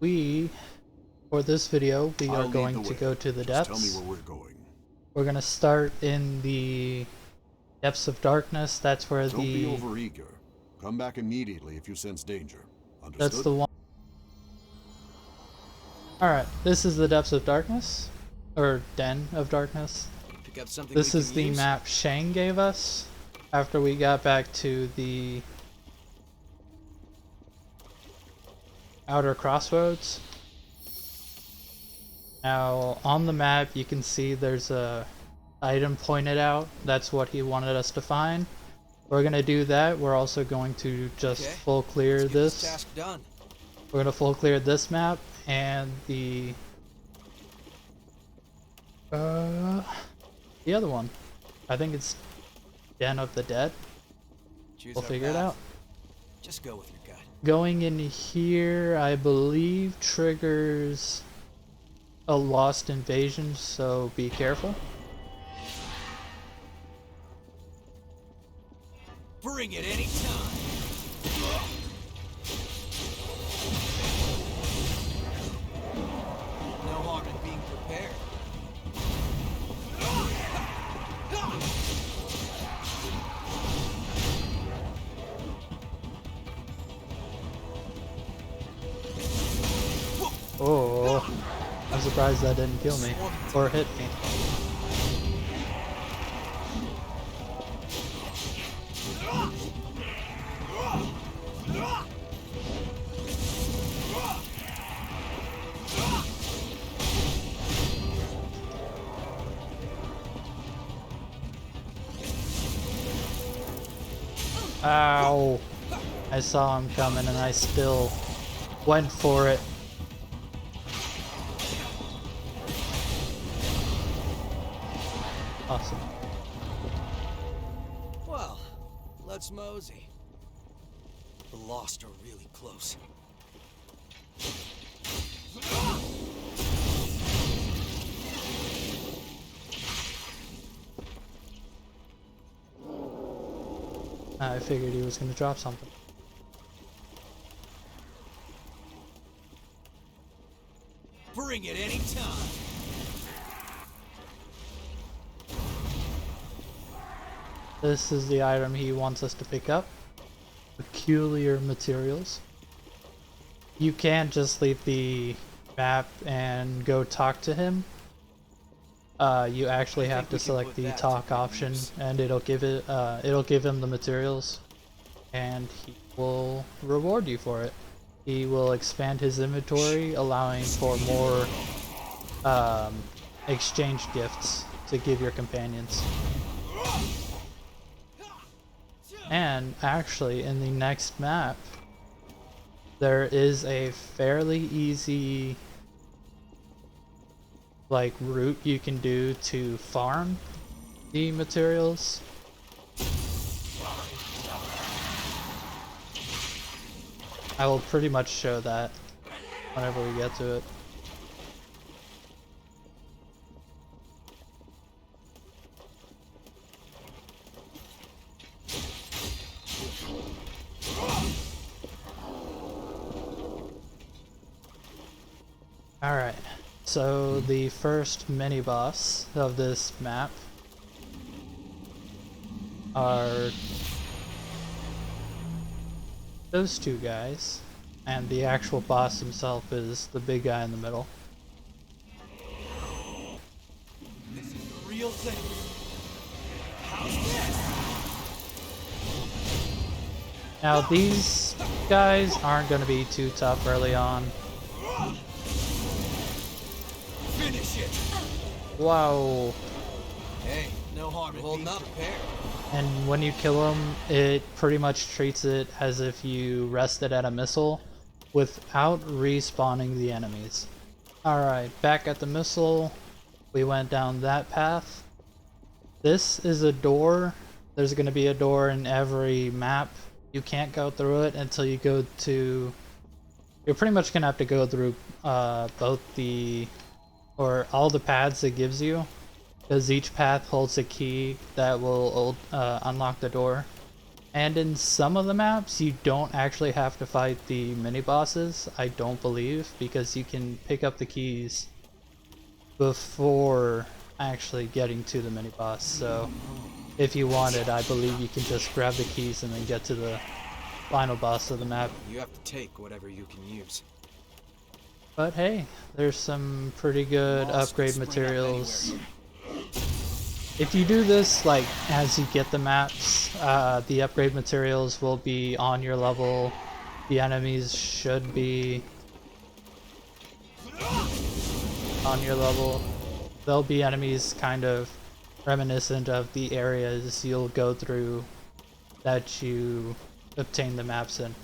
For this video, we are I'll lead going the to way. go to the Just tell me depths. where we're going. We're going to start in the depths of darkness. That's where Don't be overeager. Come back immediately if you sense danger. that's Understood? the one. Alright, this is the depths of darkness. Or den of darkness. Pick up something This we is can the use? map Shang gave us after we got back to the outer crossroads. Now on the map you can see there's a item pointed out. That's what he wanted us to find. We're gonna do that. We're also going to just full clear Let's get this. task done. We're gonna full clear this map and the other one. I think it's Den of the Dead. Choose We'll our figure it path. out. Just go with your gut. Going in here, I believe, triggers a lost invasion, so be careful. Bring it anytime. No harm in being prepared. Oh, I'm surprised that didn't kill me or hit me. Ow! I saw him coming and I still went for it. Awesome. Well, let's mosey. The Lost are really close. I figured he was gonna drop something. Bring it anytime. This is the item he wants us to pick up. Peculiar materials. You can't just leave the map and go talk to him. You actually have to select the talk option, and it'll give him the materials, and he will reward you for it. He will expand his inventory, allowing for more exchange gifts to give your companions. And actually, in the next map, there is a fairly easy route you can do to farm the materials. I will pretty much show that whenever we get to it. Alright, so the first mini-boss of this map are those two guys, and the actual boss himself is the big guy in the middle. This is the real thing. How's this? Now these guys aren't going to be too tough early on. Finish it. Wow. Hey, no harm in holding up. Prepared. And when you kill him, it pretty much treats it as if you rested at a missile without respawning the enemies. Alright, back at the missile, we went down that path. This is a door. There's going to be a door in every map. You can't go through it until you go to... You're pretty much going to have to go through all the paths it gives you, because each path holds a key that will unlock the door. And in some of the maps, you don't actually have to fight the mini-bosses, I don't believe, because you can pick up the keys before actually getting to the mini-boss. So if you wanted, I believe you can just grab the keys and then get to the final boss of the map. You have to take whatever you can use. But hey, there's some pretty good upgrade materials. If you do this, like, as you get the maps, the upgrade materials will be on your level. The enemies should be on your level. There'll be enemies kind of reminiscent of the areas you'll go through that you obtain the maps in.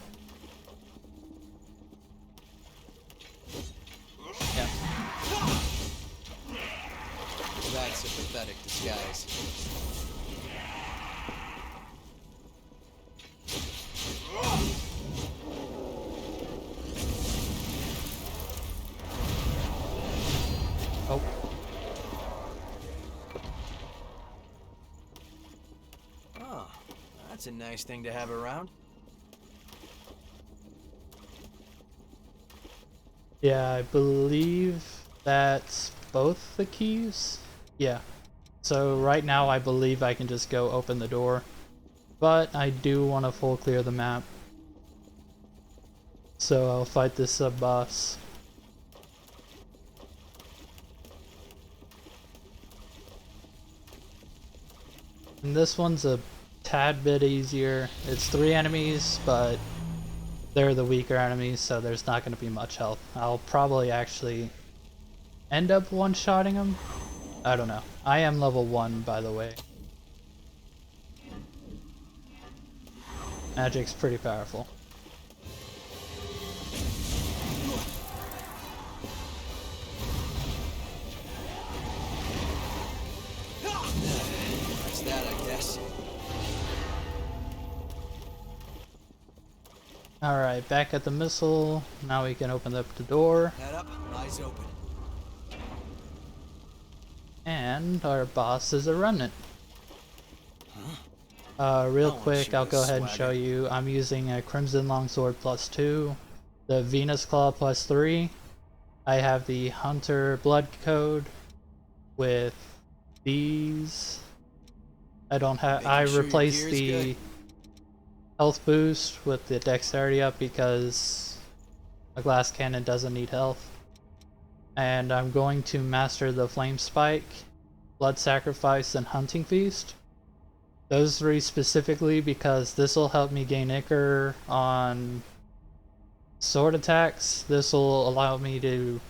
Yeah. That's a pathetic disguise. Oh. Oh, that's a nice thing to have around. Yeah, I believe that's both the keys. Yeah. So right now I believe I can just go open the door. But I do want to full clear the map. So I'll fight this sub-boss. And this one's a tad bit easier. It's 3 enemies, but they're the weaker enemies, so there's not going to be much health. I'll probably actually end up one-shotting them. I don't know. I am level 1, by the way. Magic's pretty powerful. That's that, I guess. Alright, back at the missile. Now we can open up the door. Head up, eyes open. And our boss is a remnant. Real quick, I'll go ahead and show you. I'm using a Crimson Longsword +2, the Venus Claw +3. I have the Hunter Blood Code with these. I replaced the health boost with the dexterity up because a glass cannon doesn't need health. And I'm going to master the Flame Spike, Blood Sacrifice, and Hunting Feast. Those 3 specifically because this will help me gain Ichor on sword attacks. This will allow me to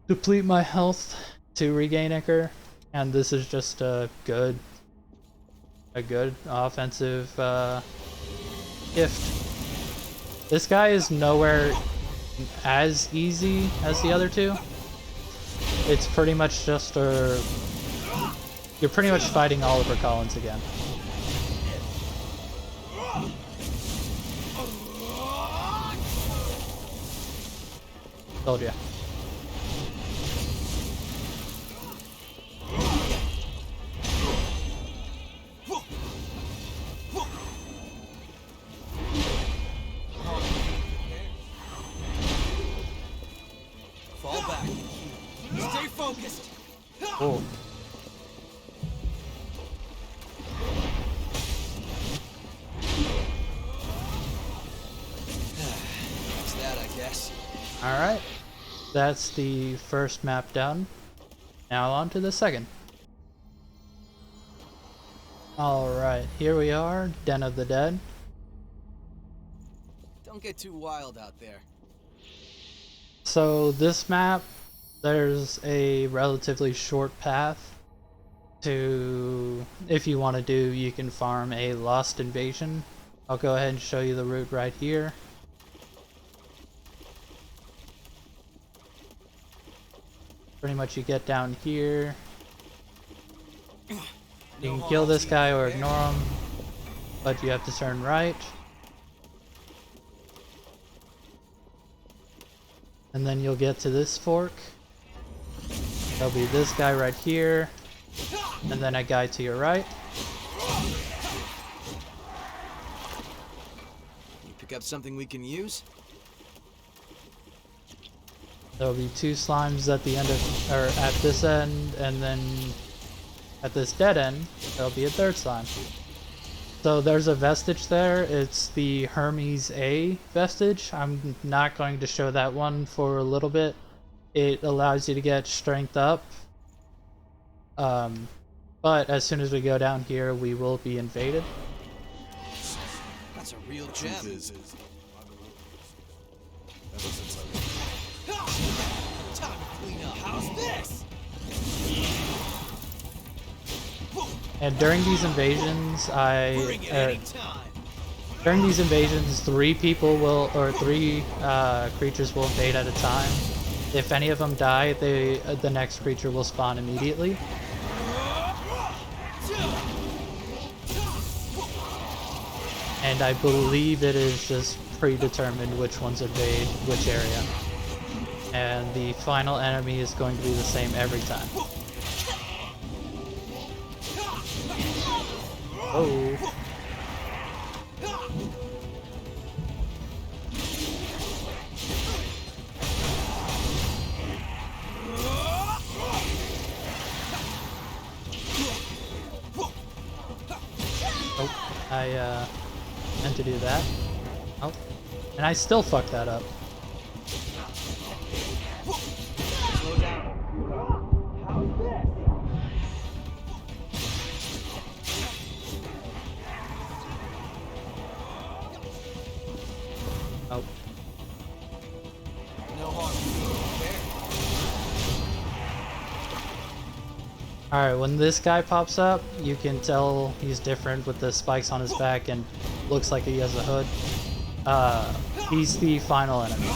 deplete my health to regain Ichor, and this is just a good offensive gift. This guy is nowhere as easy as the other 2. It's pretty much just you're pretty much fighting Oliver Collins again. Told ya. Fall back. Stay focused. Oh. That's that, I guess. Alright. That's the first map done. Now on to the second. Alright, here we are, Den of the Dead. Don't get too wild out there. So this map, there's a relatively short path to, if you want to do, you can farm a Lost Invasion. I'll go ahead and show you the route right here. Pretty much you get down here. You can kill this guy or ignore him, but you have to turn right. And then you'll get to this fork. There'll be this guy right here, and then a guy to your right. Pick up something we can use? There'll be 2 slimes at the end of, or at this end, and then at this dead end, there'll be a 3rd slime. So there's a vestige there. It's the Hermes A vestige. I'm not going to show that one for a little bit. It allows you to get strength up. But as soon as we go down here, we will be invaded. That's a real gem. Ever since Time to clean up. How's this? And during these invasions, Bring it anytime. during these invasions, 3 people will, or 3 creatures will invade at a time. If any of them die, the next creature will spawn immediately. And I believe it is just predetermined which ones invade which area. And the final enemy is going to be the same every time. Oh. Oh, I meant to do that. Oh, and I still fucked that up. Slow down. How's this? Oh. No harm. Alright, when this guy pops up, you can tell he's different with the spikes on his back and looks like he has a hood. He's the final enemy.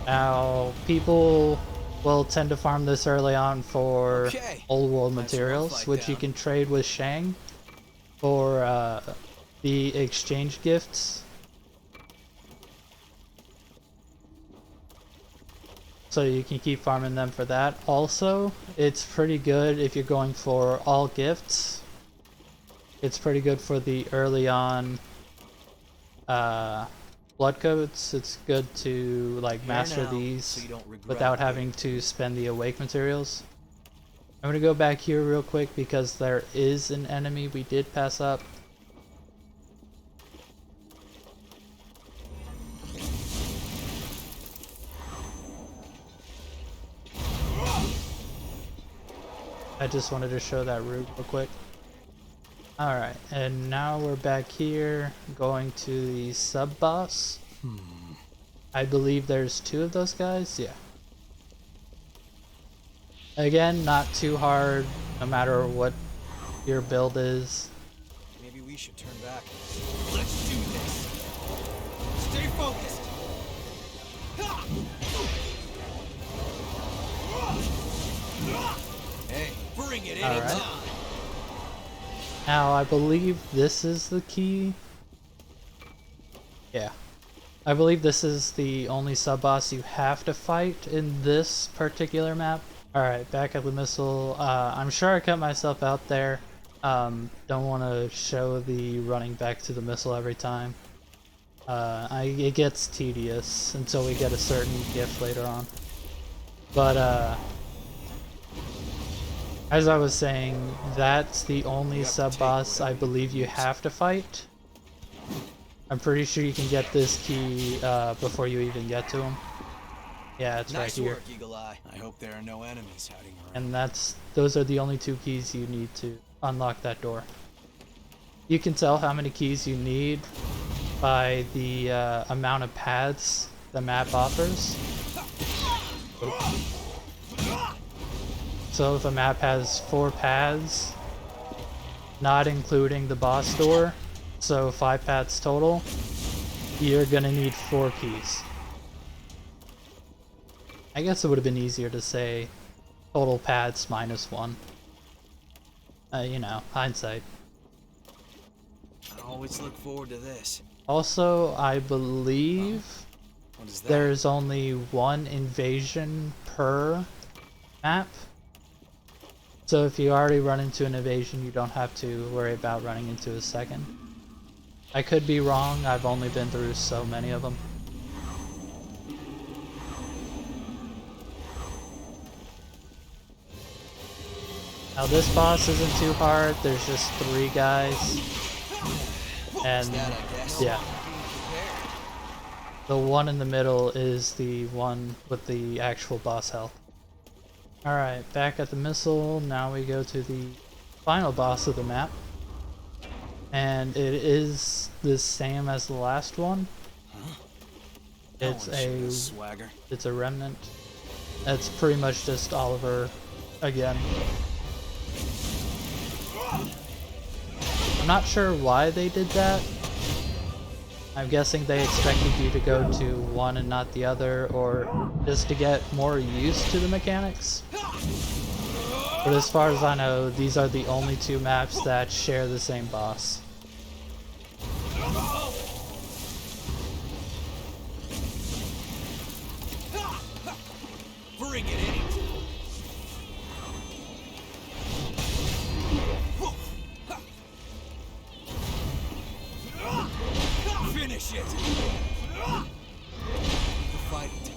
Now, people will tend to farm this early on for old world materials, which you can trade with Shang for the exchange gifts. So you can keep farming them for that. Also, it's pretty good if you're going for all gifts. It's pretty good for the early on blood coats. It's good to like master these without having to spend the awake materials. I'm gonna go back here real quick because there is an enemy we did pass up. I just wanted to show that route real quick. Alright, and now we're back here going to the sub-boss. I believe there's 2 of those guys, yeah. Again, not too hard, no matter what your build is. Maybe we should turn back. Let's do this. Stay focused. Hey, bring it anytime. Alright. Now, I believe this is the key. Yeah. I believe this is the only sub-boss you have to fight in this particular map. Alright, back at the missile. I'm sure I cut myself out there. Don't want to show the running back to the missile every time. It gets tedious until we get a certain gift later on. But, as I was saying, that's the only sub-boss I believe you have to fight. I'm pretty sure you can get this key before you even get to him. Yeah, it's right here. Nice work, Eagle Eye. I hope there are no enemies hiding around. And those are the only 2 keys you need to unlock that door. You can tell how many keys you need by the amount of paths the map offers. Oops. So if a map has 4 paths, not including the boss door, so 5 paths total, you're gonna need 4 keys. I guess it would have been easier to say total paths minus 1. You know, hindsight. I always look forward to this. Also, I believe What is that? there's only 1 invasion per map. So if you already run into an invasion, you don't have to worry about running into a second. I could be wrong, I've only been through so many of them. Now this boss isn't too hard, there's just 3 guys. And That, I guess. yeah. The one in the middle is the one with the actual boss health. Alright, back at the missile, now we go to the final boss of the map. And it is the same as the last one. It's a remnant. It's pretty much just Oliver again. I'm not sure why they did that. I'm guessing they expected you to go to one and not the other, or just to get more used to the mechanics. But as far as I know, these are the only 2 maps that share the same boss. Bring it in. Finish it. Fight it.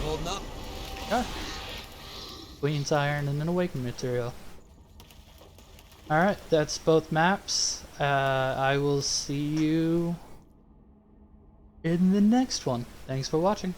Holding up. Yeah. Queen's Iron and an Awakening Material. Alright, that's both maps. I will see you in the next one. Thanks for watching.